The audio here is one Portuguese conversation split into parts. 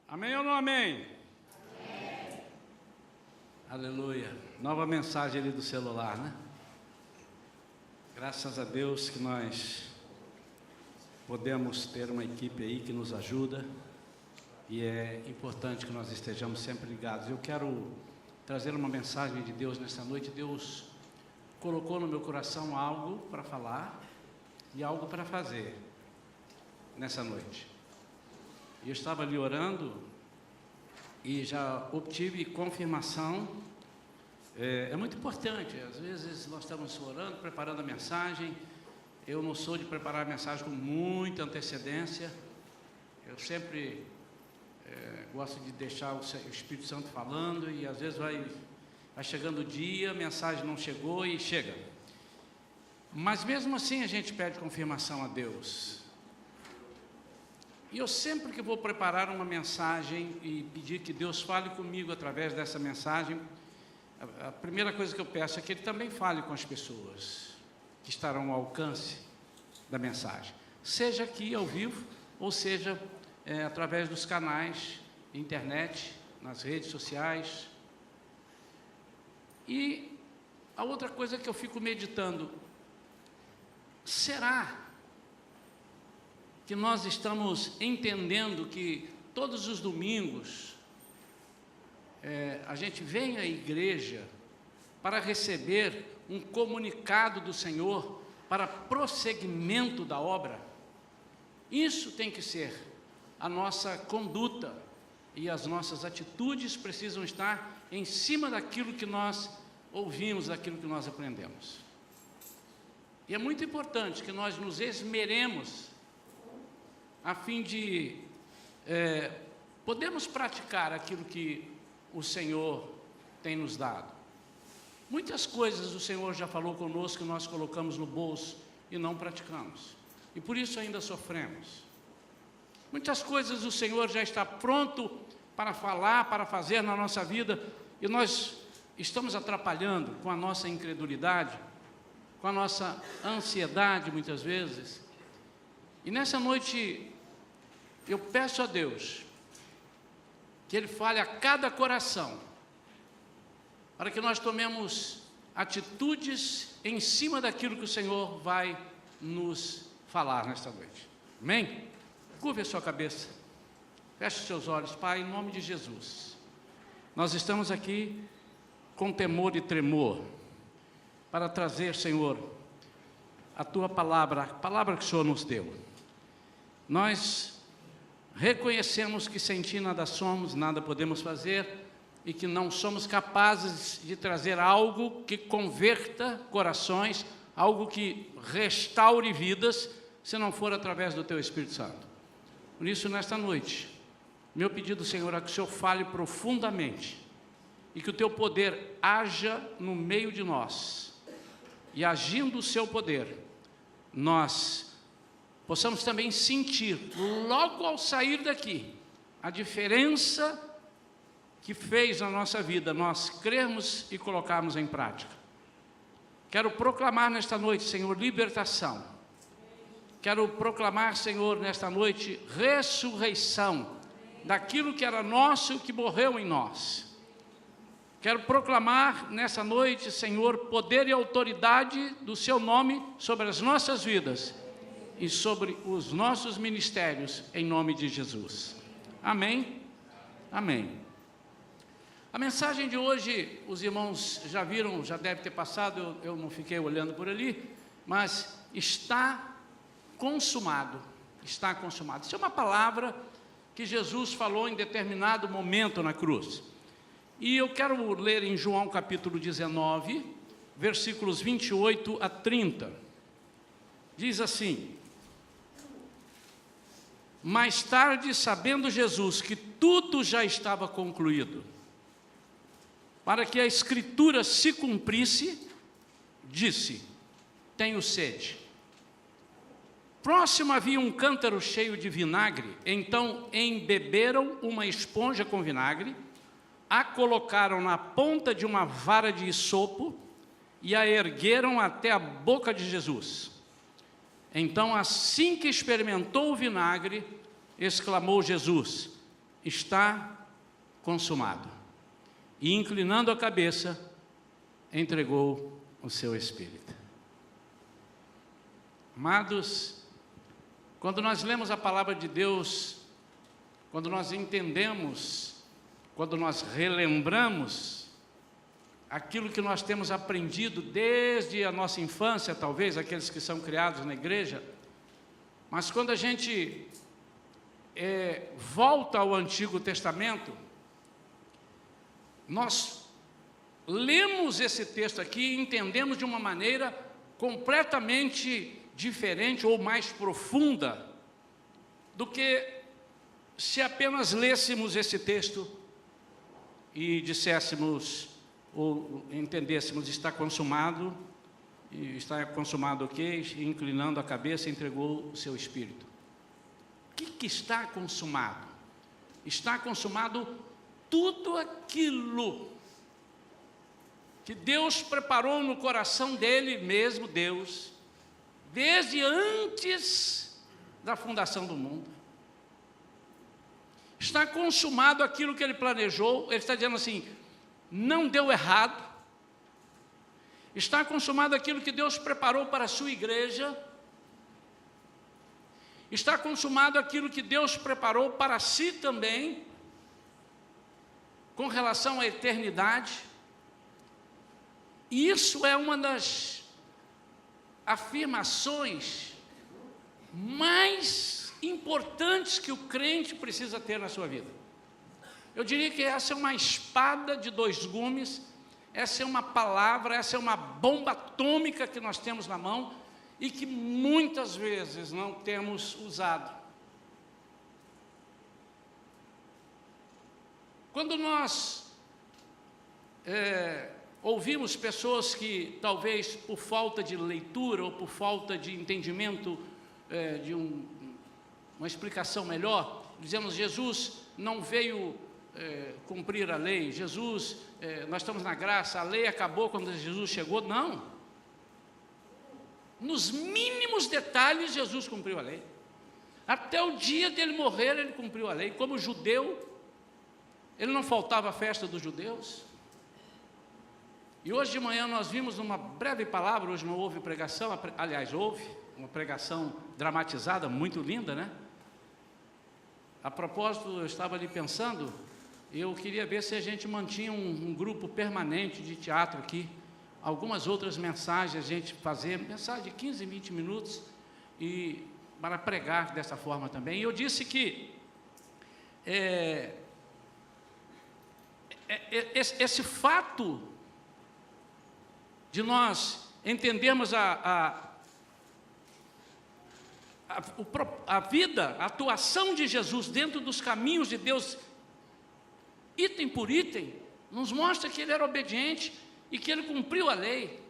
Amém ou não amém? Amém. Aleluia. Nova mensagem ali do celular, né? Graças a Deus que nós podemos ter uma equipe aí que nos ajuda. E é importante que nós estejamos sempre ligados. Eu quero trazer uma mensagem de Deus nessa noite. Deus colocou no meu coração algo para falar e algo para fazer nessa noite. Eu estava ali orando e já obtive confirmação. É muito importante, às vezes nós estamos orando, preparando a mensagem. Eu não sou de preparar a mensagem com muita antecedência. Eu sempre gosto de deixar o Espírito Santo falando, e às vezes vai chegando o dia, a mensagem não chegou e chega. Mas mesmo assim a gente pede confirmação a Deus. E eu sempre que vou preparar uma mensagem e pedir que Deus fale comigo através dessa mensagem, a primeira coisa que eu peço é que Ele também fale com as pessoas que estarão ao alcance da mensagem, seja aqui ao vivo, ou seja através dos canais, internet, nas redes sociais. E a outra coisa que eu fico meditando, será que nós estamos entendendo que todos os domingos a gente vem à igreja para receber um comunicado do Senhor para prosseguimento da obra? Isso tem que ser a nossa conduta, e as nossas atitudes precisam estar em cima daquilo que nós ouvimos, daquilo que nós aprendemos. E é muito importante que nós nos esmeremos a fim de podermos praticar aquilo que o Senhor tem nos dado. Muitas coisas o Senhor já falou conosco que nós colocamos no bolso e não praticamos, e por isso ainda sofremos. Muitas coisas o Senhor já está pronto para falar, para fazer na nossa vida, e nós estamos atrapalhando com a nossa incredulidade, com a nossa ansiedade muitas vezes. E nessa noite eu peço a Deus que Ele fale a cada coração, para que nós tomemos atitudes em cima daquilo que o Senhor vai nos falar nesta noite. Amém? Curve a sua cabeça, feche os seus olhos. Pai, em nome de Jesus, nós estamos aqui com temor e tremor para trazer, Senhor, a Tua palavra, a palavra que o Senhor nos deu. Nós reconhecemos que sem Ti nada somos, nada podemos fazer, e que não somos capazes de trazer algo que converta corações, algo que restaure vidas, se não for através do Teu Espírito Santo. Por isso, nesta noite, meu pedido, Senhor, é que o Senhor fale profundamente e que o Teu poder haja no meio de nós. E agindo o Seu poder, nós possamos também sentir, logo ao sair daqui, a diferença que fez na nossa vida, nós crermos e colocarmos em prática. Quero proclamar nesta noite, Senhor, libertação. Quero proclamar, Senhor, nesta noite, ressurreição daquilo que era nosso e que morreu em nós. Quero proclamar nessa noite, Senhor, poder e autoridade do Seu nome sobre as nossas vidas e sobre os nossos ministérios, em nome de Jesus. Amém? Amém. A mensagem de hoje, os irmãos já viram, já deve ter passado, eu não fiquei olhando por ali, mas está consumado, está consumado. Isso é uma palavra que Jesus falou em determinado momento na cruz. E eu quero ler em João capítulo 19, versículos 28 a 30. Diz assim: mais tarde, sabendo Jesus que tudo já estava concluído, para que a Escritura se cumprisse, disse: tenho sede. Próximo havia um cântaro cheio de vinagre, então embeberam uma esponja com vinagre, a colocaram na ponta de uma vara de isopo e a ergueram até a boca de Jesus. Então, assim que experimentou o vinagre, exclamou Jesus: está consumado. E inclinando a cabeça, entregou o seu espírito. Amados, quando nós lemos a palavra de Deus, quando nós entendemos, quando nós relembramos aquilo que nós temos aprendido desde a nossa infância, talvez aqueles que são criados na igreja, mas quando a gente volta ao Antigo Testamento, nós lemos esse texto aqui e entendemos de uma maneira completamente diferente ou mais profunda do que se apenas lêssemos esse texto e disséssemos ou entendêssemos: está consumado, ok, inclinando a cabeça, entregou o seu espírito. O que está consumado? Está consumado tudo aquilo que Deus preparou no coração dele mesmo, Deus, desde antes da fundação do mundo. Está consumado aquilo que ele planejou. Ele está dizendo assim: não deu errado. Está consumado aquilo que Deus preparou para a sua igreja. Está consumado aquilo que Deus preparou para si também, com relação à eternidade. E isso é uma das afirmações mais importantes que o crente precisa ter na sua vida. Eu diria que essa é uma espada de dois gumes, essa é uma palavra, essa é uma bomba atômica que nós temos na mão e que muitas vezes não temos usado. Quando nós ouvimos pessoas que talvez por falta de leitura ou por falta de entendimento de uma explicação melhor, dizemos: Jesus não veio cumprir a lei, Jesus, nós estamos na graça, a lei acabou quando Jesus chegou. Não, nos mínimos detalhes Jesus cumpriu a lei, até o dia dele morrer ele cumpriu a lei. Como judeu, ele não faltava a festa dos judeus. E hoje de manhã nós vimos numa breve palavra, hoje não houve pregação, aliás, houve uma pregação dramatizada, muito linda, né? A propósito, eu estava ali pensando, eu queria ver se a gente mantinha um grupo permanente de teatro aqui, algumas outras mensagens, a gente fazer, mensagem de 15, 20 minutos, e para pregar dessa forma também. E eu disse que esse fato de nós entendermos a vida, a atuação de Jesus dentro dos caminhos de Deus, item por item, nos mostra que ele era obediente e que ele cumpriu a lei.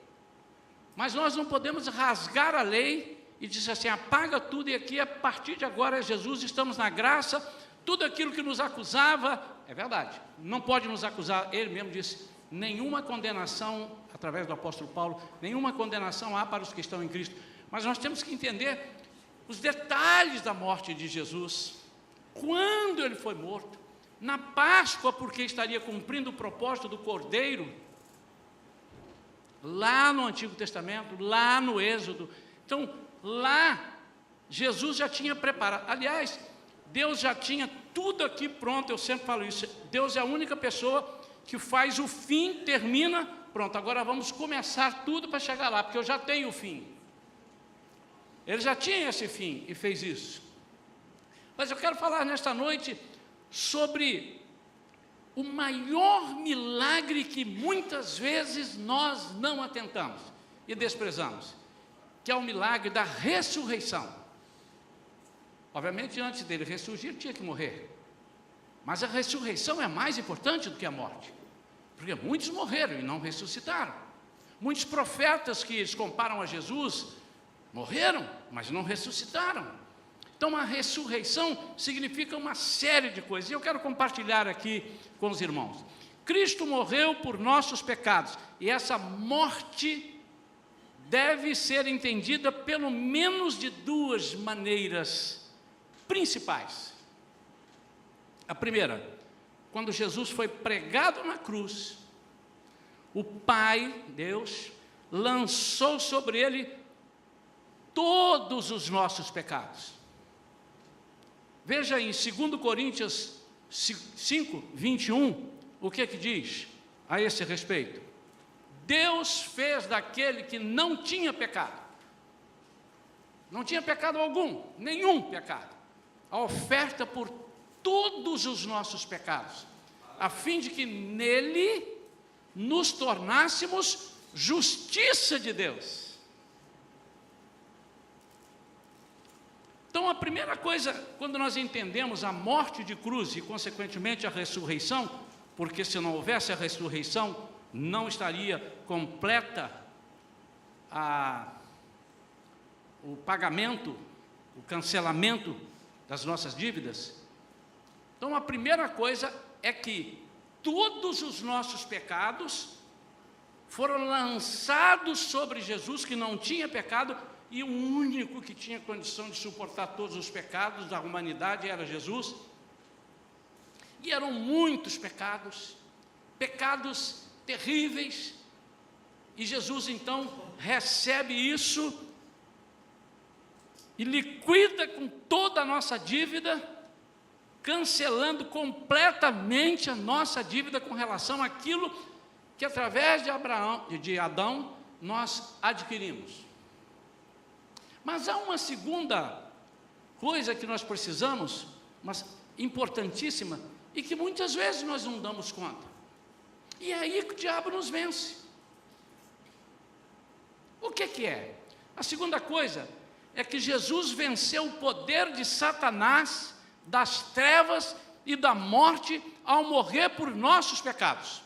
Mas nós não podemos rasgar a lei e dizer assim: apaga tudo, e aqui a partir de agora, Jesus, estamos na graça, tudo aquilo que nos acusava, é verdade, não pode nos acusar. Ele mesmo disse: nenhuma condenação, através do apóstolo Paulo, nenhuma condenação há para os que estão em Cristo. Mas nós temos que entender os detalhes da morte de Jesus, quando ele foi morto, na Páscoa, porque estaria cumprindo o propósito do Cordeiro, lá no Antigo Testamento, lá no Êxodo. Então, lá, Jesus já tinha preparado, aliás, Deus já tinha tudo aqui pronto. Eu sempre falo isso: Deus é a única pessoa que faz o fim, termina, pronto, agora vamos começar tudo para chegar lá, porque eu já tenho o fim. Ele já tinha esse fim e fez isso. Mas eu quero falar nesta noite sobre o maior milagre que muitas vezes nós não atentamos e desprezamos, que é o milagre da ressurreição. Obviamente, antes dele ressurgir, tinha que morrer. Mas a ressurreição é mais importante do que a morte, porque muitos morreram e não ressuscitaram. Muitos profetas que eles comparam a Jesus morreram, mas não ressuscitaram. Então, a ressurreição significa uma série de coisas, e eu quero compartilhar aqui com os irmãos. Cristo morreu por nossos pecados, e essa morte deve ser entendida pelo menos de duas maneiras principais. A primeira, quando Jesus foi pregado na cruz, o Pai, Deus, lançou sobre ele todos os nossos pecados. Veja em 2 Coríntios 5, 21, o que diz a esse respeito? Deus fez daquele que não tinha pecado, não tinha pecado algum, nenhum pecado, a oferta por todos os nossos pecados, a fim de que nele nos tornássemos justiça de Deus. Então, a primeira coisa, quando nós entendemos a morte de cruz e, consequentemente, a ressurreição, porque se não houvesse a ressurreição, não estaria completa o pagamento, o cancelamento das nossas dívidas. Então, a primeira coisa é que todos os nossos pecados foram lançados sobre Jesus, que não tinha pecado, e o único que tinha condição de suportar todos os pecados da humanidade era Jesus. E eram muitos pecados, pecados terríveis, e Jesus então recebe isso e liquida com toda a nossa dívida, cancelando completamente a nossa dívida com relação àquilo que através de Adão nós adquirimos. Mas há uma segunda coisa que nós precisamos, mas importantíssima, e que muitas vezes nós não damos conta. E é aí que o diabo nos vence. O que é? A segunda coisa é que Jesus venceu o poder de Satanás, das trevas e da morte ao morrer por nossos pecados.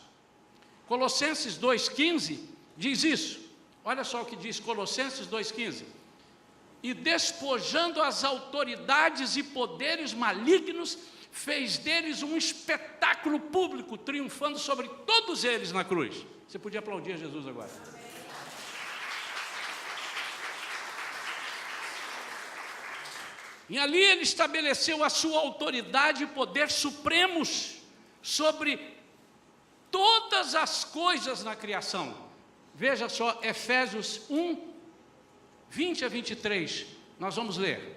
Colossenses 2,15 diz isso. Olha só o que diz Colossenses 2,15. E despojando as autoridades e poderes malignos, fez deles um espetáculo público, triunfando sobre todos eles na cruz. Você podia aplaudir a Jesus agora. E ali ele estabeleceu a sua autoridade e poder supremos sobre todas as coisas na criação. Veja só, Efésios 1, 20 a 23, nós vamos ler.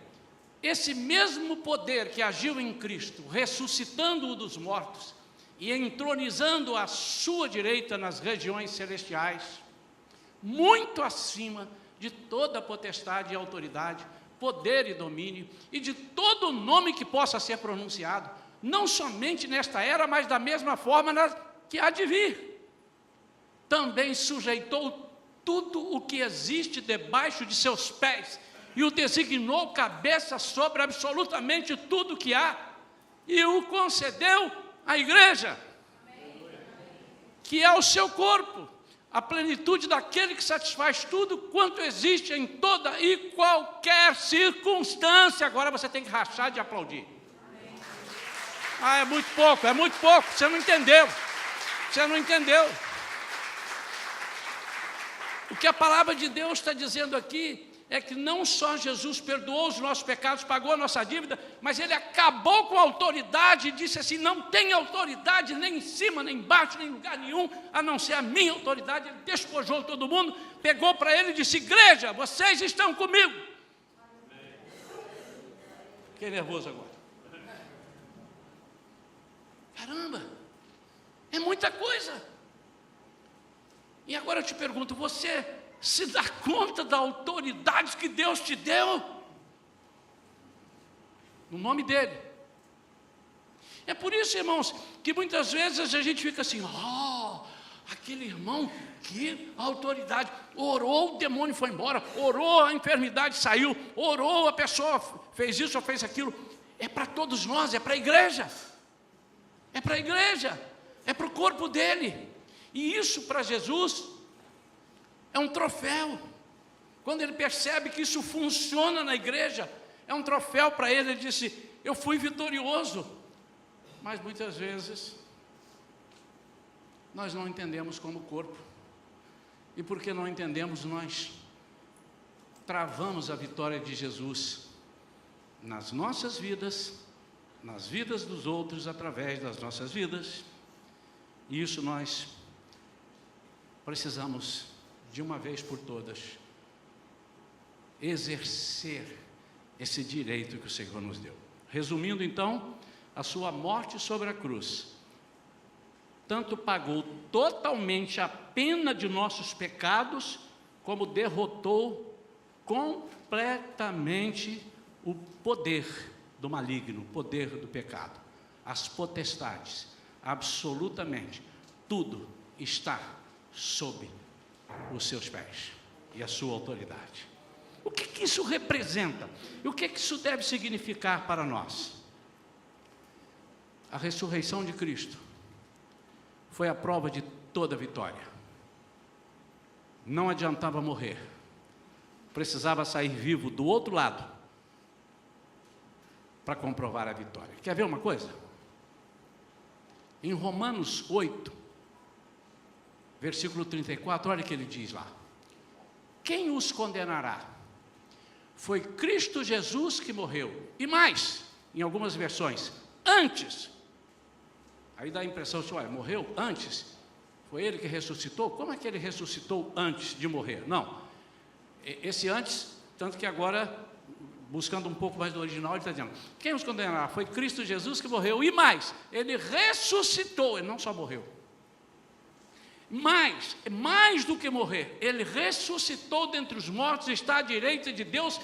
Esse mesmo poder que agiu em Cristo, ressuscitando-o dos mortos e entronizando à sua direita nas regiões celestiais, muito acima de toda potestade e autoridade, poder e domínio, e de todo nome que possa ser pronunciado, não somente nesta era, mas da mesma forma que há de vir. Também sujeitou tudo o que existe debaixo de seus pés, e o designou cabeça sobre absolutamente tudo que há, e o concedeu à igreja, que é o seu corpo, a plenitude daquele que satisfaz tudo quanto existe em toda e qualquer circunstância. Agora você tem que rachar de aplaudir. Ah, é muito pouco, você não entendeu, O que a palavra de Deus está dizendo aqui é que não só Jesus perdoou os nossos pecados, pagou a nossa dívida, mas ele acabou com a autoridade e disse assim: não tem autoridade nem em cima, nem embaixo, nem em lugar nenhum, a não ser a minha autoridade. Ele despojou todo mundo, pegou para ele e disse: igreja, vocês estão comigo. Fiquei nervoso agora. Caramba, é muita coisa. E agora eu te pergunto, você se dá conta da autoridade que Deus te deu? No nome dEle. É por isso, irmãos, que muitas vezes a gente fica assim: aquele irmão, que autoridade, orou, o demônio foi embora, orou, a enfermidade saiu, orou, a pessoa fez isso ou fez aquilo. É para todos nós, é para a igreja, é para o corpo dEle. E isso para Jesus é um troféu. Quando ele percebe que isso funciona na igreja, é um troféu para ele. Ele disse: eu fui vitorioso. Mas muitas vezes nós não entendemos como corpo. E porque não entendemos, nós travamos a vitória de Jesus nas nossas vidas, nas vidas dos outros através das nossas vidas. E isso nós precisamos, de uma vez por todas, exercer esse direito que o Senhor nos deu. Resumindo então, a sua morte sobre a cruz tanto pagou totalmente a pena de nossos pecados, como derrotou completamente o poder do maligno, o poder do pecado, as potestades, absolutamente tudo está sob os seus pés e a sua autoridade. O que isso representa? E o que isso deve significar para nós? A ressurreição de Cristo foi a prova de toda vitória. Não adiantava morrer, precisava sair vivo do outro lado para comprovar a vitória. Quer ver uma coisa? Em Romanos 8, versículo 34, olha o que ele diz lá: quem os condenará? Foi Cristo Jesus que morreu, e mais, em algumas versões, antes. Aí dá a impressão de, olha, morreu antes, foi ele que ressuscitou? Como é que ele ressuscitou antes de morrer? Não, esse antes, tanto que agora, buscando um pouco mais do original, ele está dizendo, quem os condenará? Foi Cristo Jesus que morreu, e mais, ele ressuscitou, ele não só morreu, mas, mais do que morrer, ele ressuscitou dentre os mortos, está à direita de Deus,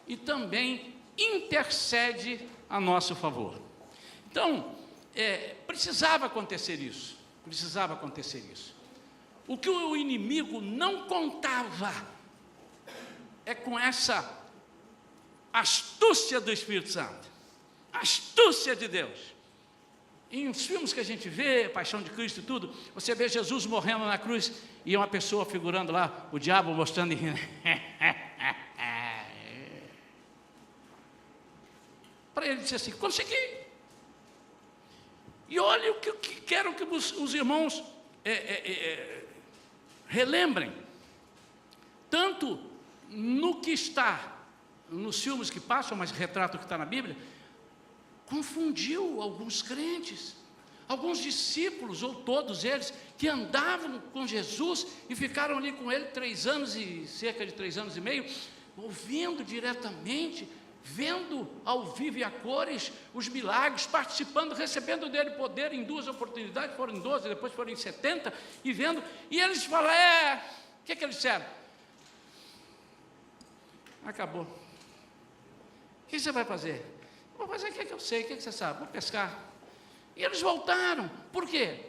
e também intercede a nosso favor. Então, precisava acontecer isso, O que o inimigo não contava é com essa astúcia do Espírito Santo, astúcia de Deus. Em os filmes que a gente vê, Paixão de Cristo e tudo, você vê Jesus morrendo na cruz e uma pessoa figurando lá, o diabo mostrando e rindo. Para ele dizer assim, consegui. E olha o que quero que os irmãos relembrem, tanto no que está nos filmes que passam, mas retrata o que está na Bíblia, confundiu alguns crentes, alguns discípulos, ou todos eles, que andavam com Jesus e ficaram ali com ele cerca de 3 anos e meio, ouvindo diretamente, vendo ao vivo e a cores os milagres, participando, recebendo dele poder em 2 oportunidades, foram em 12, depois foram em 70, e vendo, e eles falam, o que eles disseram? Acabou. O que você vai fazer? Vou fazer o que eu sei, o que você sabe? Vou pescar. E eles voltaram. Por quê?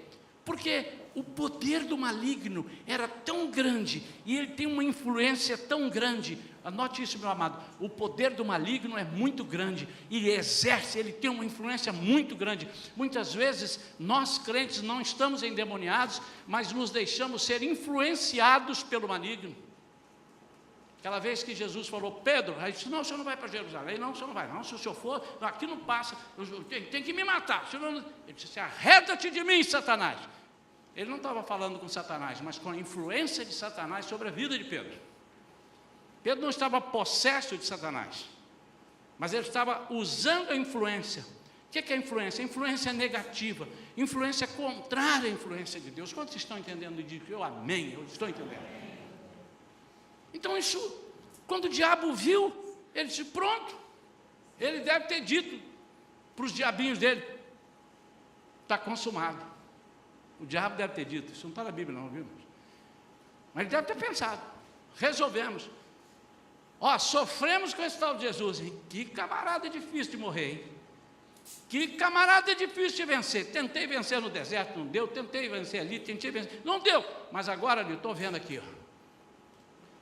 Porque o poder do maligno era tão grande, e ele tem uma influência tão grande. Anote isso, meu amado, o poder do maligno é muito grande, e ele tem uma influência muito grande. Muitas vezes, nós crentes não estamos endemoniados, mas nos deixamos ser influenciados pelo maligno. Aquela vez que Jesus falou, Pedro, aí disse, não, o senhor não vai para Jerusalém, não, o senhor não vai, não, se o senhor for, aqui não passa, tem que me matar, ele disse, arreda-te de mim, Satanás. Ele não estava falando com Satanás, mas com a influência de Satanás sobre a vida de Pedro. Pedro não estava possesso de Satanás, mas ele estava usando a influência. O que é influência? Influência negativa, influência contrária à influência de Deus. Quantos estão entendendo disso? Amém, eu estou entendendo. Então isso, quando o diabo viu, ele disse, pronto, ele deve ter dito para os diabinhos dele, está consumado. O diabo deve ter dito, isso não está na Bíblia não, viu? Mas ele deve ter pensado, resolvemos. Sofremos com esse tal de Jesus, hein? Que camarada difícil de morrer, hein? Que camarada difícil de vencer. Tentei vencer no deserto, não deu, tentei vencer ali, não deu, mas agora ali, estou vendo aqui,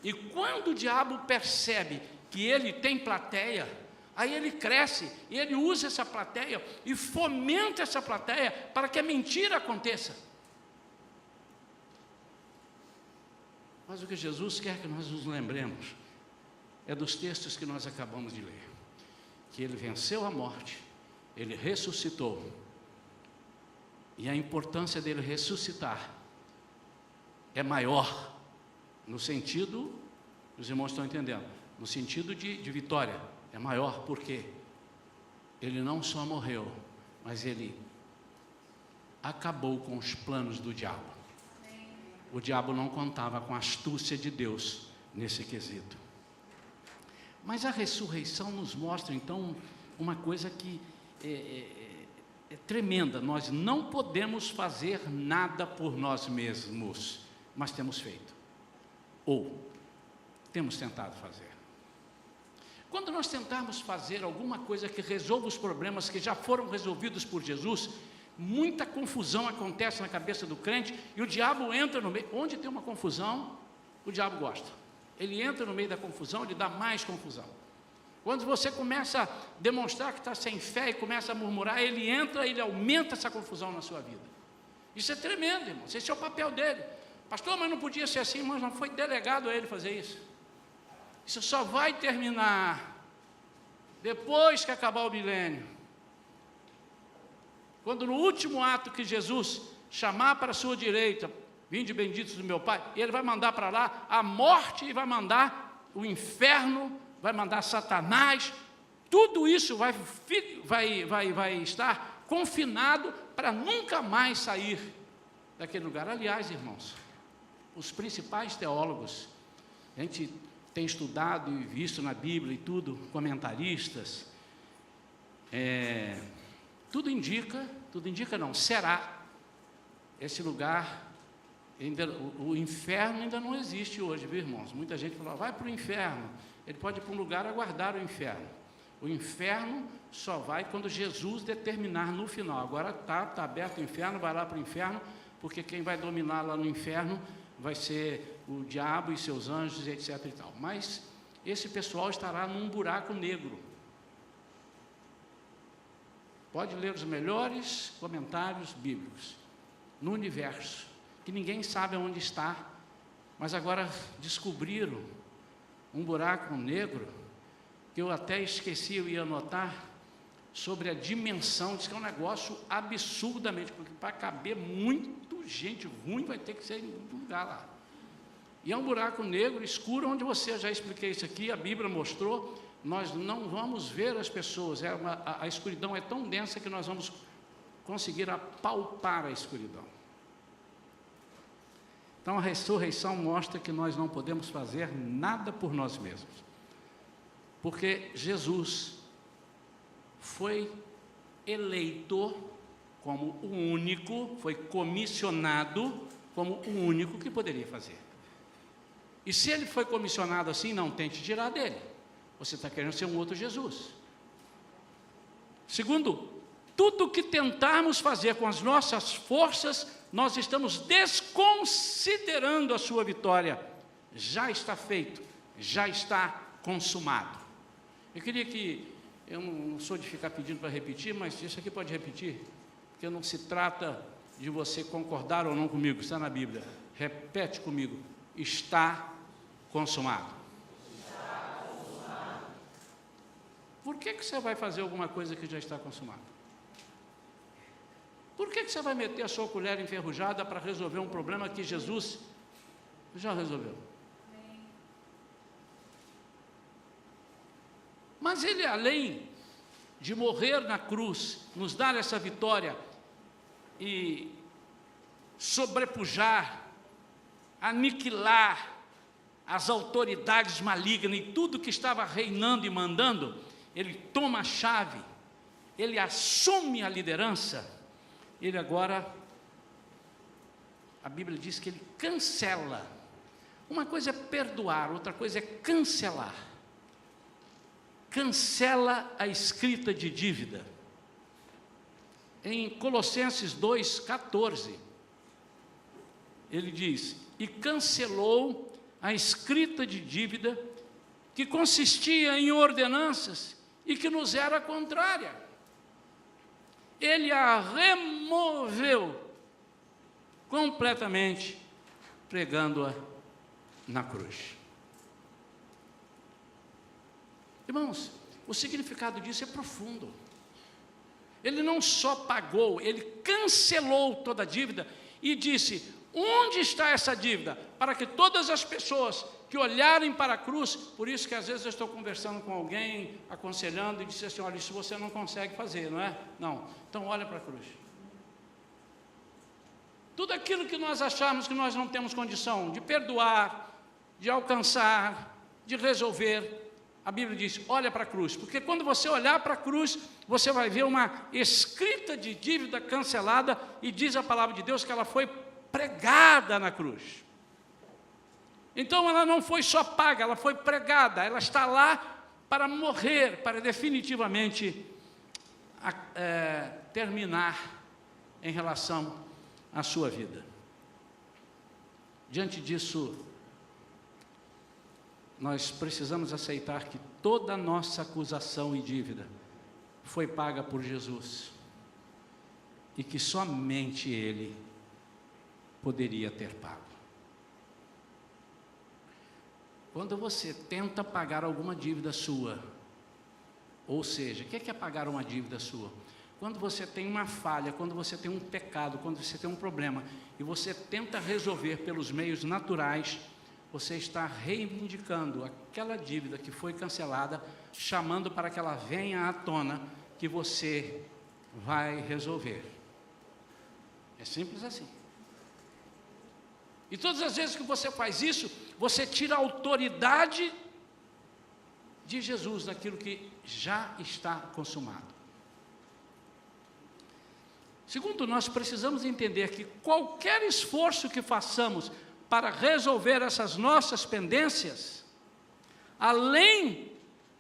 E quando o diabo percebe que ele tem plateia, aí ele cresce, e ele usa essa plateia, e fomenta essa plateia, para que a mentira aconteça. Mas o que Jesus quer que nós nos lembremos, é dos textos que nós acabamos de ler, que ele venceu a morte, ele ressuscitou, e a importância dele ressuscitar, é maior, no sentido, os irmãos estão entendendo, no sentido de vitória, é maior, por quê? ele não só morreu, mas ele acabou com os planos do diabo. O diabo não contava com a astúcia de Deus nesse quesito. Mas a ressurreição nos mostra, então, uma coisa que é tremenda. Nós não podemos fazer nada por nós mesmos, mas temos feito, ou temos tentado fazer. Quando nós tentarmos fazer alguma coisa que resolva os problemas que já foram resolvidos por Jesus, muita confusão acontece na cabeça do crente, e o diabo entra no meio. Onde tem uma confusão, o diabo gosta. Ele entra no meio da confusão, ele dá mais confusão. Quando você começa a demonstrar que está sem fé e começa a murmurar, ele entra, ele aumenta essa confusão na sua vida. Isso é tremendo, irmão. Esse é o papel dele. Pastor, mas não podia ser assim, mas não foi delegado a ele fazer isso. Isso só vai terminar depois que acabar o milênio. Quando no último ato que Jesus chamar para a sua direita, vinde benditos do meu Pai, ele vai mandar para lá a morte e vai mandar o inferno, vai mandar Satanás, tudo isso vai estar confinado para nunca mais sair daquele lugar. Aliás, irmãos, os principais teólogos, a gente tem estudado e visto na Bíblia e tudo, comentaristas, tudo indica não, será esse lugar. O inferno ainda não existe hoje, viu, irmãos? Muita gente fala, vai para o inferno. Ele pode ir para um lugar aguardar o inferno. O inferno só vai quando Jesus determinar no final. Agora está aberto o inferno, vai lá para o inferno, porque quem vai dominar lá no inferno vai ser o diabo e seus anjos, etc. e tal. Mas esse pessoal estará num buraco negro. Pode ler os melhores comentários bíblicos no universo, que ninguém sabe onde está, mas agora descobriram um buraco negro, que eu até esqueci, eu ia anotar, sobre a dimensão, diz que é um negócio absurdamente, porque para caber muito gente ruim vai ter que ser em um lugar lá. E é um buraco negro, escuro, onde eu já expliquei isso aqui, a Bíblia mostrou, nós não vamos ver as pessoas, a escuridão é tão densa que nós vamos conseguir apalpar a escuridão. Então a ressurreição mostra que nós não podemos fazer nada por nós mesmos, porque Jesus foi eleito como o único, foi comissionado como o único que poderia fazer. E se ele foi comissionado assim, não tente tirar dele. Você está querendo ser um outro Jesus. Segundo, tudo que tentarmos fazer com as nossas forças, nós estamos desconsiderando a sua vitória. Já está feito, já está consumado. Eu queria que, eu não sou de ficar pedindo para repetir, mas isso aqui pode repetir, porque não se trata de você concordar ou não comigo, está na Bíblia. Repete comigo, está consumado. Por que você vai fazer alguma coisa que já está consumada? Por que você vai meter a sua colher enferrujada para resolver um problema que Jesus já resolveu? Mas ele, além de morrer na cruz, nos dar essa vitória e sobrepujar, aniquilar as autoridades malignas e tudo que estava reinando e mandando, ele toma a chave, ele assume a liderança, ele agora, a Bíblia diz que ele cancela. Uma coisa é perdoar, outra coisa é cancelar. Cancela a escrita de dívida. Em Colossenses 2,14, ele diz, e cancelou a escrita de dívida que consistia em ordenanças e que nos era contrária. Ele a removeu completamente, pregando-a na cruz. Irmãos, o significado disso é profundo. Ele não só pagou, ele cancelou toda a dívida e disse, onde está essa dívida? Para que todas as pessoas que olharem para a cruz. Por isso que às vezes eu estou conversando com alguém, aconselhando, e disse assim, olha, isso você não consegue fazer, não é? Não, então olha para a cruz. Tudo aquilo que nós acharmos que nós não temos condição de perdoar, de alcançar, de resolver, a Bíblia diz, olha para a cruz, porque quando você olhar para a cruz, você vai ver uma escrita de dívida cancelada, e diz a palavra de Deus que ela foi pregada na cruz. Então ela não foi só paga, ela foi pregada, ela está lá para morrer, para definitivamente terminar em relação à sua vida. Diante disso, nós precisamos aceitar que toda a nossa acusação e dívida foi paga por Jesus, e que somente Ele poderia ter pago. Quando você tenta pagar alguma dívida sua, ou seja, o que é pagar uma dívida sua? Quando você tem uma falha, quando você tem um pecado, quando você tem um problema, e você tenta resolver pelos meios naturais, você está reivindicando aquela dívida que foi cancelada, chamando para que ela venha à tona, que você vai resolver. É simples assim. E todas as vezes que você faz isso, você tira a autoridade de Jesus naquilo que já está consumado. Segundo, nós precisamos entender que qualquer esforço que façamos para resolver essas nossas pendências, além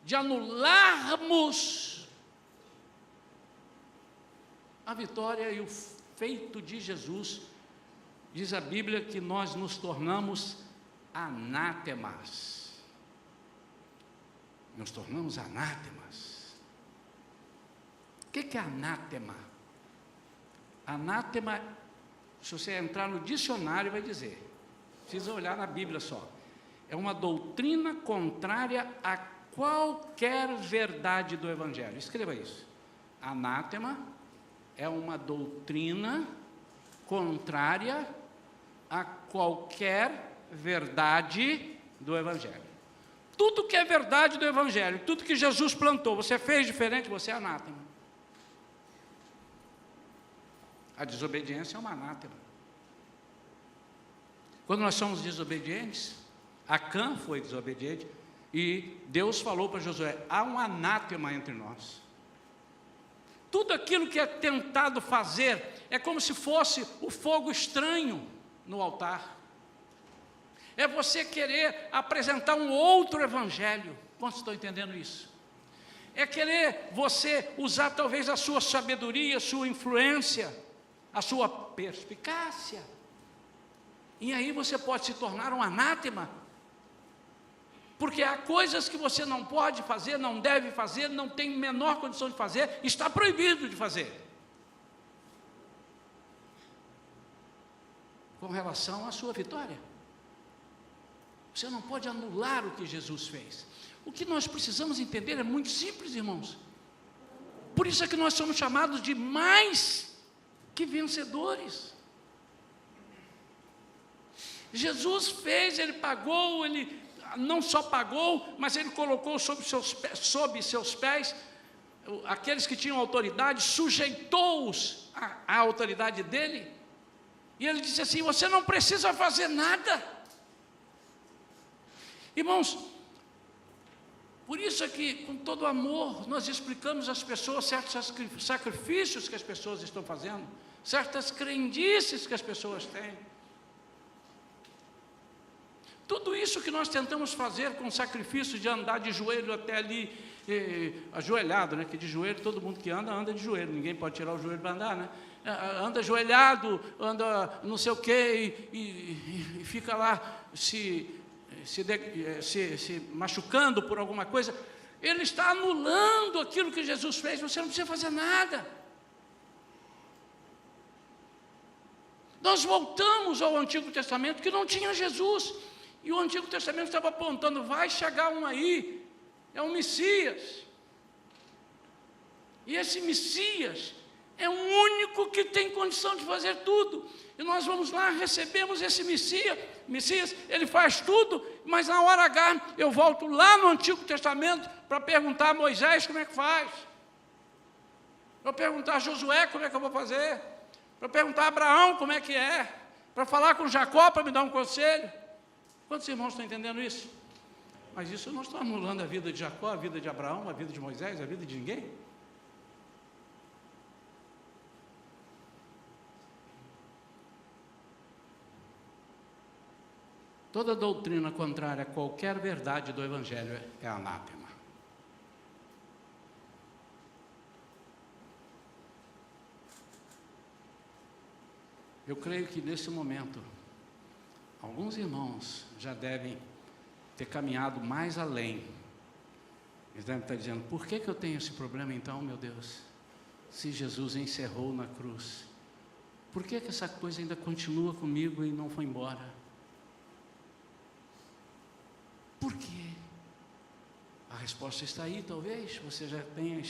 de anularmos a vitória e o feito de Jesus, diz a Bíblia que nós nos tornamos anátemas. Nos tornamos anátemas. O que é anátema? Anátema, se você entrar no dicionário, vai dizer, precisa olhar na Bíblia só, é uma doutrina contrária a qualquer verdade do Evangelho. Escreva isso. Anátema é uma doutrina contrária a qualquer verdade do Evangelho. Tudo que é verdade do Evangelho, tudo que Jesus plantou, você fez diferente, você é anátema. A desobediência é uma anátema. Quando nós somos desobedientes, Acã foi desobediente, e Deus falou para Josué, há um anátema entre nós. Tudo aquilo que é tentado fazer, é como se fosse o fogo estranho no altar. É você querer apresentar um outro evangelho. Quantos estão entendendo isso? É querer você usar talvez a sua sabedoria, a sua influência, a sua perspicácia. E aí você pode se tornar um anátema. Porque há coisas que você não pode fazer, não deve fazer, não tem menor condição de fazer, está proibido de fazer. Com relação à sua vitória. Você não pode anular o que Jesus fez. O que nós precisamos entender é muito simples, irmãos. Por isso é que nós somos chamados de mais que vencedores. Jesus fez, Ele pagou, Ele não só pagou, mas Ele colocou sob seus pés aqueles que tinham autoridade, sujeitou-os à autoridade dEle, e Ele disse assim, você não precisa fazer nada. Irmãos, por isso é que, com todo amor, nós explicamos às pessoas certos sacrifícios que as pessoas estão fazendo, certas crendices que as pessoas têm. Tudo isso que nós tentamos fazer com sacrifício de andar de joelho até ali, ajoelhado, né? Que de joelho, todo mundo que anda, anda de joelho, ninguém pode tirar o joelho para andar, né? Anda ajoelhado, anda não sei o quê, e fica lá se machucando por alguma coisa. Ele está anulando aquilo que Jesus fez, você não precisa fazer nada. Nós voltamos ao Antigo Testamento, que não tinha Jesus, e o Antigo Testamento estava apontando, vai chegar um aí, é um Messias, e esse Messias É o único que tem condição de fazer tudo. E nós vamos lá, recebemos esse Messias, ele faz tudo, mas na hora H eu volto lá no Antigo Testamento para perguntar a Moisés como é que faz. Para perguntar a Josué como é que eu vou fazer. Para perguntar a Abraão como é que é. Para falar com Jacó para me dar um conselho. Quantos irmãos estão entendendo isso? Mas isso não está anulando a vida de Jacó, a vida de Abraão, a vida de Moisés, a vida de ninguém. Toda doutrina contrária a qualquer verdade do Evangelho é anátema. Eu creio que nesse momento, alguns irmãos já devem ter caminhado mais além. Eles devem estar dizendo, por que eu tenho esse problema então, meu Deus? Se Jesus encerrou na cruz, por que essa coisa ainda continua comigo e não foi embora? Por quê? A resposta está aí, talvez, você já tenha,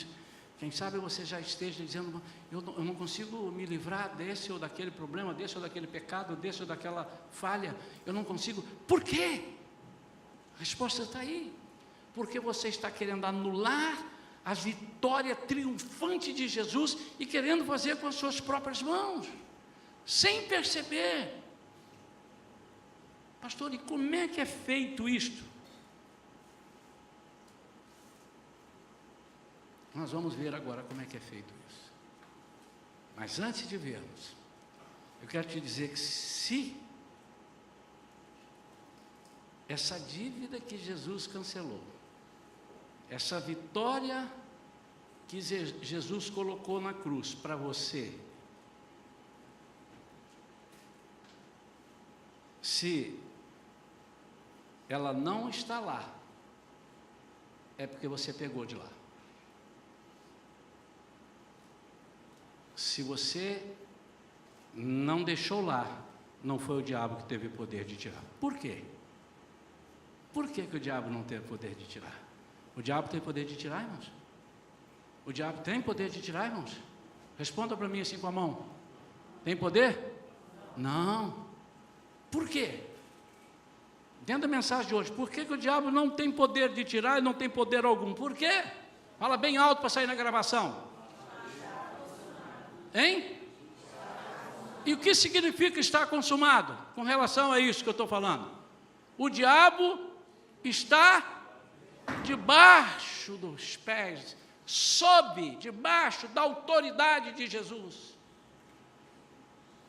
quem sabe você já esteja dizendo, eu não consigo me livrar desse ou daquele problema, desse ou daquele pecado, desse ou daquela falha, eu não consigo. Por quê? A resposta está aí, porque você está querendo anular a vitória triunfante de Jesus e querendo fazer com as suas próprias mãos, sem perceber. Pastor, e como é que é feito isto? Nós vamos ver agora como é que é feito isso. Mas antes de vermos, eu quero te dizer que se essa dívida que Jesus cancelou, essa vitória que Jesus colocou na cruz para você, se ela não está lá, é porque você pegou de lá. Se você não deixou lá, não foi o diabo que teve o poder de tirar. Por quê? Por que o diabo não teve poder de tirar? O diabo tem poder de tirar, irmãos? O diabo tem poder de tirar, irmãos? Responda para mim assim com a mão. Tem poder? Não. Por quê? Dentro da mensagem de hoje, por que o diabo não tem poder de tirar e não tem poder algum? Por quê? Fala bem alto para sair na gravação. Hein? E o que significa estar consumado? Com relação a isso que eu estou falando. O diabo está debaixo dos pés, debaixo da autoridade de Jesus.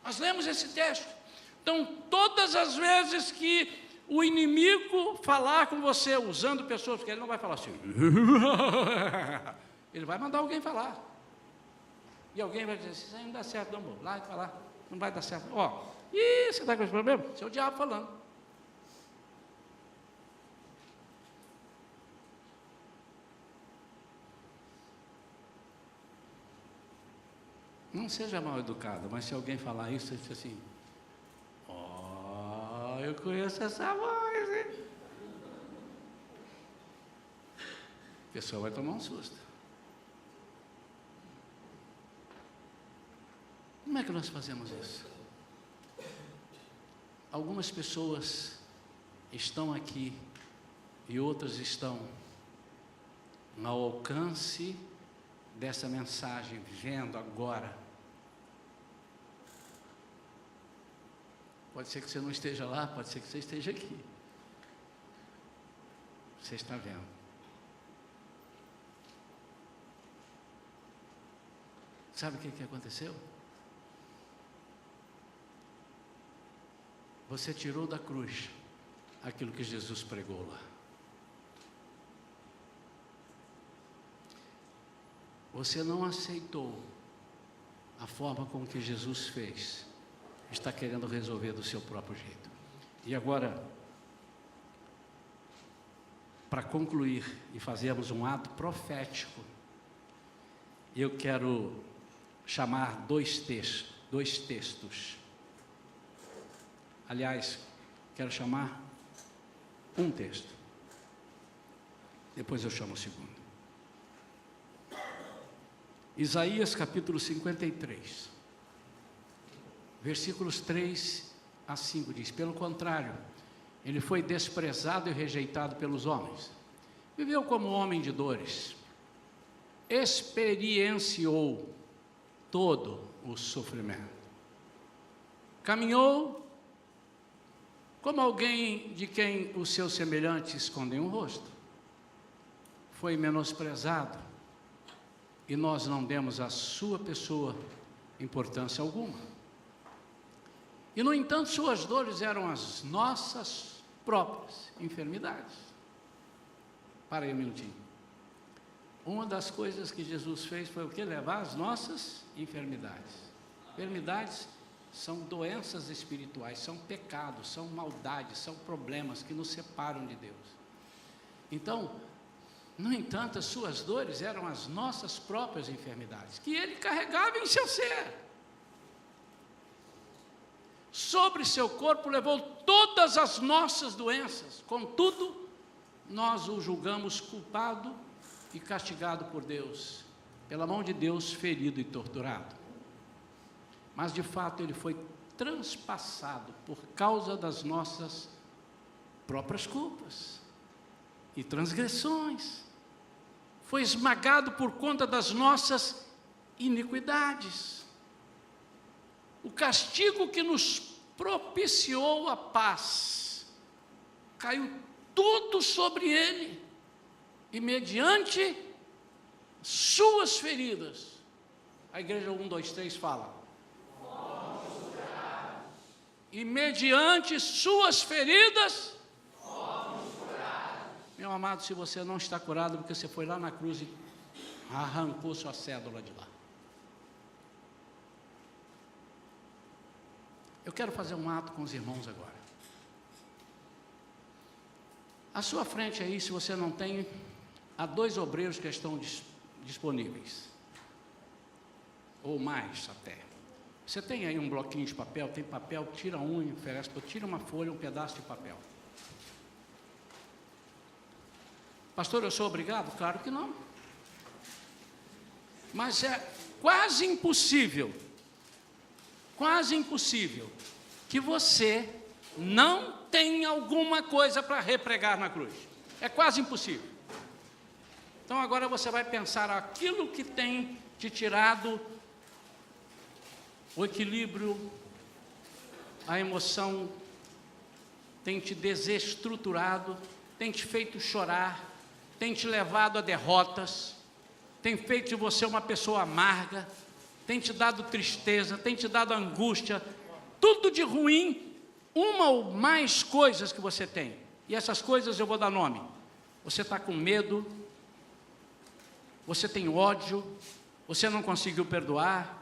Nós lemos esse texto. Então, todas as vezes que o inimigo falar com você, usando pessoas, porque ele não vai falar assim, ele vai mandar alguém falar. E alguém vai dizer, isso aí não dá certo, não, vou lá e falar, não vai dar certo. Ó, você está com esse problema? Isso é o diabo falando. Não seja mal educado, mas se alguém falar isso, você diz assim, eu conheço essa voz, hein? A pessoa vai tomar um susto. Como é que nós fazemos isso? Algumas pessoas estão aqui e outras estão ao alcance dessa mensagem, vendo agora. Pode ser que você não esteja lá, pode ser que você esteja aqui. Você está vendo. Sabe o que aconteceu? Você tirou da cruz aquilo que Jesus pregou lá. Você não aceitou a forma como que Jesus fez. Está querendo resolver do seu próprio jeito. E agora, para concluir e fazermos um ato profético, eu quero chamar dois textos. Aliás, quero chamar um texto. Depois eu chamo o segundo. Isaías capítulo 53, versículos 3 a 5 diz: pelo contrário, ele foi desprezado e rejeitado pelos homens, viveu como homem de dores, experienciou todo o sofrimento, caminhou como alguém de quem os seus semelhantes escondem o rosto, foi menosprezado, e nós não demos à sua pessoa importância alguma. E, no entanto, suas dores eram as nossas próprias enfermidades. Para aí um minutinho. Uma das coisas que Jesus fez foi o quê? Levar as nossas enfermidades. Enfermidades são doenças espirituais, são pecados, são maldades, são problemas que nos separam de Deus. Então, no entanto, as suas dores eram as nossas próprias enfermidades, que ele carregava em seu ser. Sobre seu corpo levou todas as nossas doenças, contudo, nós o julgamos culpado e castigado por Deus, pela mão de Deus, ferido e torturado. Mas, de fato, ele foi transpassado por causa das nossas próprias culpas e transgressões. Foi esmagado por conta das nossas iniquidades. O castigo que nos propiciou a paz caiu tudo sobre ele, e mediante suas feridas, a igreja 1, 2, 3 fala, e mediante suas feridas, meu amado, se você não está curado, porque você foi lá na cruz e arrancou sua cédula de lá. Eu quero fazer um ato com os irmãos agora. À sua frente aí, se você não tem, há 2 obreiros que estão disponíveis, ou mais até. Você tem aí um bloquinho de papel, tem papel, tira um e oferece, tira uma folha, um pedaço de papel. Pastor, eu sou obrigado? Claro que não. Mas é quase impossível que você não tenha alguma coisa para repregar na cruz. É quase impossível. Então agora você vai pensar aquilo que tem te tirado o equilíbrio, a emoção, tem te desestruturado, tem te feito chorar, tem te levado a derrotas, tem feito de você uma pessoa amarga, tem te dado tristeza, tem te dado angústia, tudo de ruim, uma ou mais coisas que você tem. E essas coisas eu vou dar nome. Você está com medo, você tem ódio, você não conseguiu perdoar,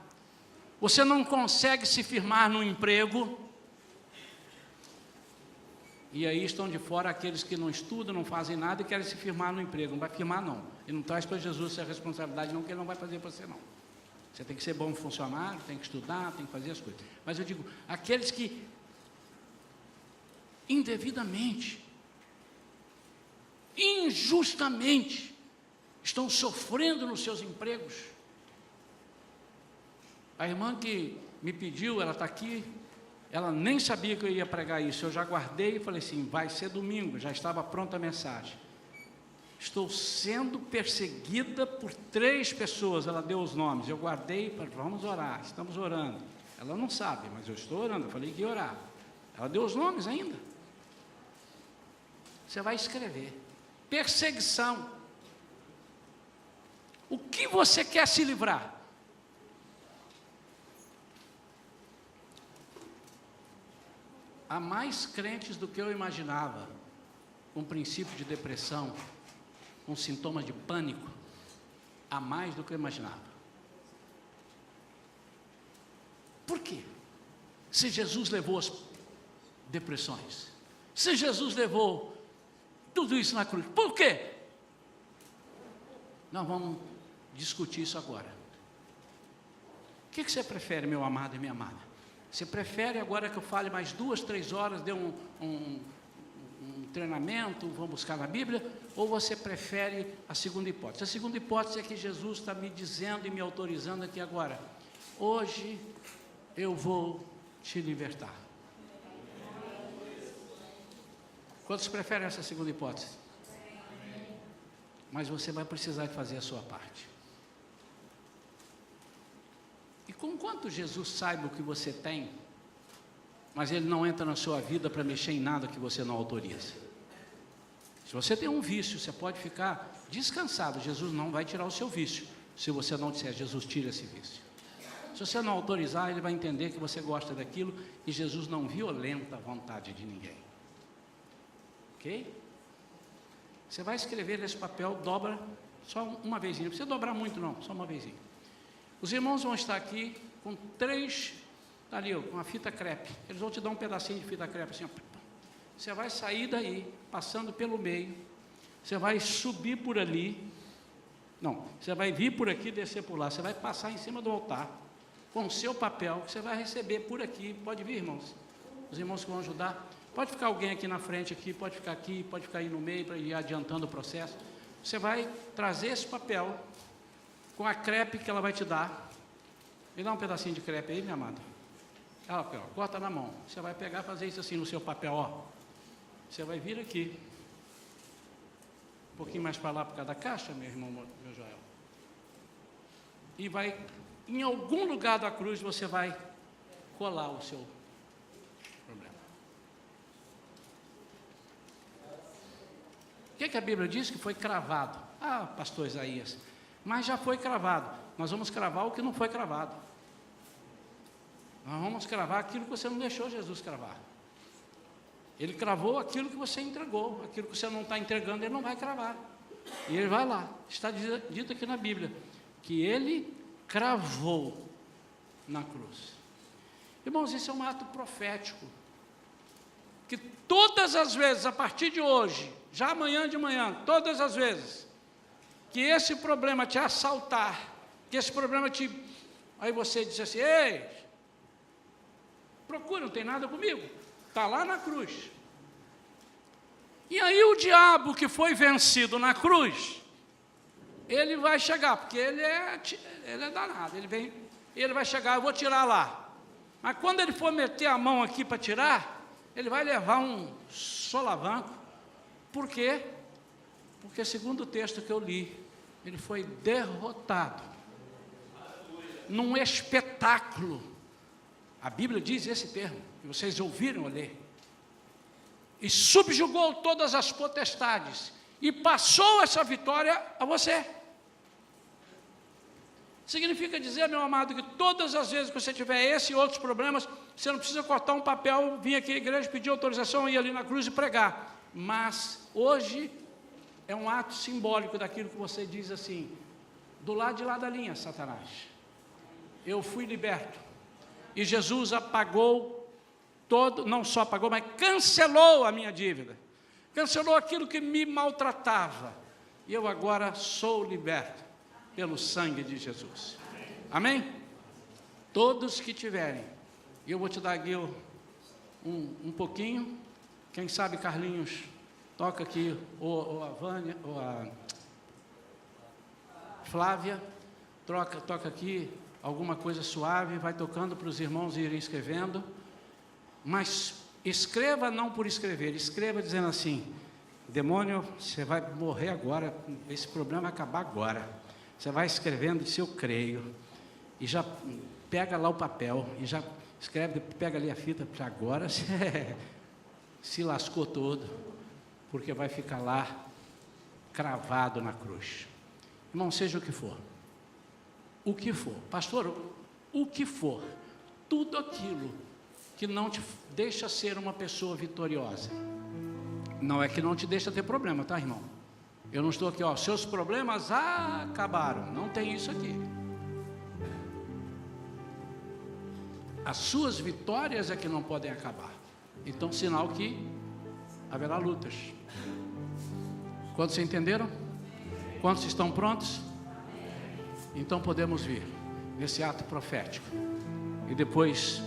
você não consegue se firmar no emprego. E aí estão de fora aqueles que não estudam, não fazem nada e querem se firmar no emprego. Não vai firmar não. E não traz para Jesus essa responsabilidade não, que Ele não vai fazer para você não. Você tem que ser bom funcionário, tem que estudar, tem que fazer as coisas. Mas eu digo, aqueles que indevidamente, injustamente, estão sofrendo nos seus empregos. A irmã que me pediu, ela está aqui, ela nem sabia que eu ia pregar isso. Eu já guardei e falei assim, vai ser domingo, já estava pronta a mensagem. Estou sendo perseguida por 3 pessoas, ela deu os nomes, eu guardei, vamos orar, estamos orando. Ela não sabe, mas eu estou orando, eu falei que ia orar. Ela deu os nomes ainda. Você vai escrever, perseguição. O que você quer se livrar? Há mais crentes do que eu imaginava, com princípio de depressão, com sintomas de pânico, há mais do que eu imaginava. Por quê? Se Jesus levou as depressões, se Jesus levou tudo isso na cruz, por quê? Nós vamos discutir isso agora. O que você prefere, meu amado e minha amada? Você prefere agora que eu fale mais 2, 3 horas, dê um treinamento, vamos buscar na Bíblia? ou você prefere a segunda hipótese? A segunda hipótese é que Jesus está me dizendo e me autorizando aqui agora: hoje eu vou te libertar. Quantos preferem essa segunda hipótese? Mas você vai precisar de fazer a sua parte. E conquanto Jesus saiba o que você tem, mas Ele não entra na sua vida para mexer em nada que você não autoriza. Se você tem um vício, você pode ficar descansado. Jesus não vai tirar o seu vício, se você não disser: Jesus, tira esse vício. Se você não autorizar, Ele vai entender que você gosta daquilo, e Jesus não violenta a vontade de ninguém. Ok? Você vai escrever nesse papel, dobra só uma vezinha. Não precisa dobrar muito não, só uma vezinha. Os irmãos vão estar aqui com 3, ali, ó, com a fita crepe. Eles vão te dar um pedacinho de fita crepe assim, ó. Você vai sair daí, passando pelo meio. Você vai subir por ali. Não, você vai vir por aqui e descer por lá. Você vai passar em cima do altar com o seu papel, que você vai receber por aqui. Pode vir, irmãos? Os irmãos que vão ajudar. Pode ficar alguém aqui na frente, pode ficar aí no meio, para ir adiantando o processo. Você vai trazer esse papel com a crepe que ela vai te dar. Me dá um pedacinho de crepe aí, minha amada. Ela, corta na mão. Você vai pegar e fazer isso assim no seu papel, ó. Você vai vir aqui. Um pouquinho mais para lá por causa da caixa, meu irmão, meu Joel. E vai, em algum lugar da cruz, você vai colar o seu problema. O que a Bíblia diz? Que foi cravado. Ah, pastor Isaías, mas já foi cravado. Nós vamos cravar o que não foi cravado. Nós vamos cravar aquilo que você não deixou Jesus cravar. Ele cravou aquilo que você entregou. Aquilo que você não está entregando, Ele não vai cravar. E Ele vai lá. Está dito aqui na Bíblia que Ele cravou na cruz. Irmãos, isso é um ato profético. Que todas as vezes, a partir de hoje, já amanhã de manhã, todas as vezes, que esse problema te assaltar, que esse problema te... Aí você diz assim: ei, procura, não tem nada comigo. Está lá na cruz. E aí o diabo que foi vencido na cruz, ele vai chegar, porque ele é danado, ele vai chegar: eu vou tirar lá. Mas quando ele for meter a mão aqui para tirar, ele vai levar um solavanco. Por quê? Porque segundo o texto que eu li, ele foi derrotado num espetáculo. A Bíblia diz esse termo, que vocês ouviram ler. E subjugou todas as potestades, e passou essa vitória a você. Significa dizer, meu amado, que todas as vezes que você tiver esse e outros problemas, você não precisa cortar um papel, vir aqui à igreja, pedir autorização, ir ali na cruz e pregar. Mas hoje é um ato simbólico daquilo que você diz assim: do lado de lá da linha, Satanás, eu fui liberto. E Jesus apagou todo, não só apagou, mas cancelou a minha dívida. Cancelou aquilo que me maltratava. E eu agora sou liberto pelo sangue de Jesus. Amém? Todos que tiverem. E eu vou te dar aqui um pouquinho. Quem sabe, Carlinhos, toca aqui, ou a Vânia, ou a Flávia, toca aqui alguma coisa suave, vai tocando para os irmãos irem escrevendo. Mas escreva não por escrever, escreva dizendo assim: demônio, você vai morrer agora, esse problema vai acabar agora. Você vai escrevendo, se eu creio, e já pega lá o papel, e já escreve, pega ali a fita, já agora você se lascou todo, porque vai ficar lá, cravado na cruz. Irmão, seja o que for, pastor, o que for, tudo aquilo que não te deixa ser uma pessoa vitoriosa, não é que não te deixa ter problema, tá, irmão? Eu não estou aqui, ó, seus problemas acabaram, não tem isso aqui. As suas vitórias é que não podem acabar. Então, sinal que haverá lutas. Quantos entenderam? Quantos estão prontos? Então podemos vir nesse ato profético. E depois,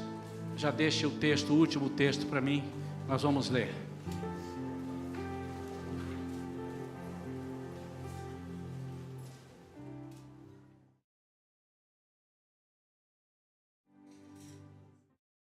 já deixe o último texto para mim, nós vamos ler.